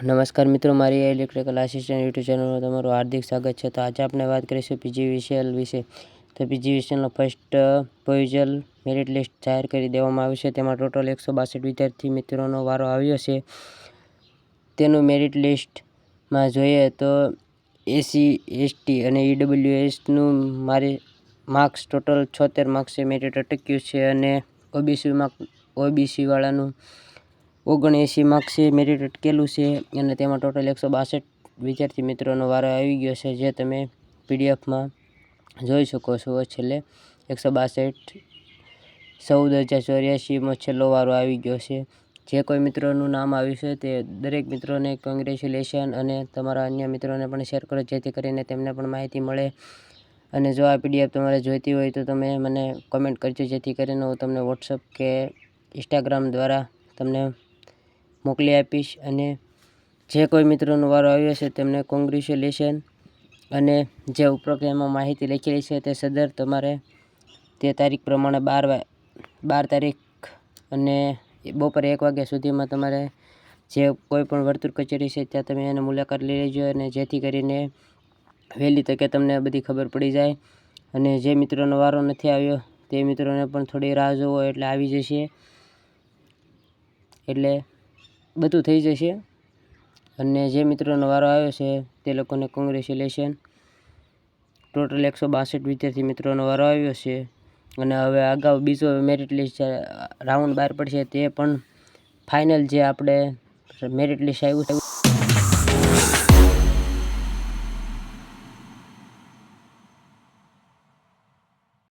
નમસ્કાર મિત્રો, મારી ઇલેક્ટ્રિકલ આસિસ્ટન્ટ યુટ્યુબ ચેનલમાં તમારું હાર્દિક સ્વાગત છે। તો આજે આપણે વાત કરીશું પીજીવીસીએલ વિશે। તો પીજીવીસીએલનો ફર્સ્ટ પ્રોવિઝનલ મેરિટ લિસ્ટ જાહેર કરી દેવામાં આવ્યું છે। તેમાં ટોટલ 162 વિદ્યાર્થી મિત્રોનો વારો આવ્યો છે। તેનું મેરિટ લિસ્ટમાં જોઈએ તો એસસી, એસટી અને ઈડબ્લ્યુએસનું માર્ક્સ ટોટલ 76 માર્ક્સે મેરિટ અટક્યું છે અને ઓબીસી વાળાનું 79 માર્ક્સે મેરિટ અટકેલું છે અને તેમાં ટોટલ 162 વિદ્યાર્થી મિત્રોનો વારો આવી ગયો છે, જે તમે પીડીએફમાં જોઈ શકો છો। છેલ્લે 162 14,084માં છેલ્લો વારો આવી ગયો છે। જે કોઈ મિત્રોનું નામ આવ્યું છે તે દરેક મિત્રોને કોંગ્રેચ્યુલેશન અને તમારા અન્ય મિત્રોને પણ શેર કરો, જેથી કરીને તેમને પણ માહિતી મળે। અને જો આ પીડીએફ તમારે જોઈતી હોય તો તમે મને કોમેન્ટ કરજો, જેથી કરીને હું તમને વોટ્સઅપ કે ઇન્સ્ટાગ્રામ દ્વારા તમને મોકલી આપીશ। અને જે કોઈ મિત્રોનો વારો આવ્યો છે તેમને કોંગ્રેચ્યુલેશન। અને જે ઉપરોક્ત એમાં માહિતી લખેલી છે તે સદર તમારે તે તારીખ પ્રમાણે 12 તારીખ અને બપોરે 1 વાગ્યા સુધીમાં તમારે જે કોઈ પણ વર્તુળ કચેરી છે ત્યાં તમે એની મુલાકાત લઈ લેજો, અને જેથી કરીને વહેલી તકે તમને બધી ખબર પડી જાય। અને જે મિત્રોનો વારો નથી આવ્યો તે મિત્રોને પણ થોડી રાહ જોવો, એટલે આવી જશે, એટલે બધું થઈ જશે। અને જે મિત્રોનો વારો આવ્યો છે તે લોકોને કોંગ્રેચ્યુલેશન। ટોટલ 162 વિદ્યાર્થી મિત્રોનો વારો આવ્યો છે અને હવે અગાઉ બીજો મેરિટ લિસ્ટ રાઉન્ડ બહાર પડશે, તે પણ ફાઇનલ જે આપણે મેરિટ લિસ્ટ આવ્યું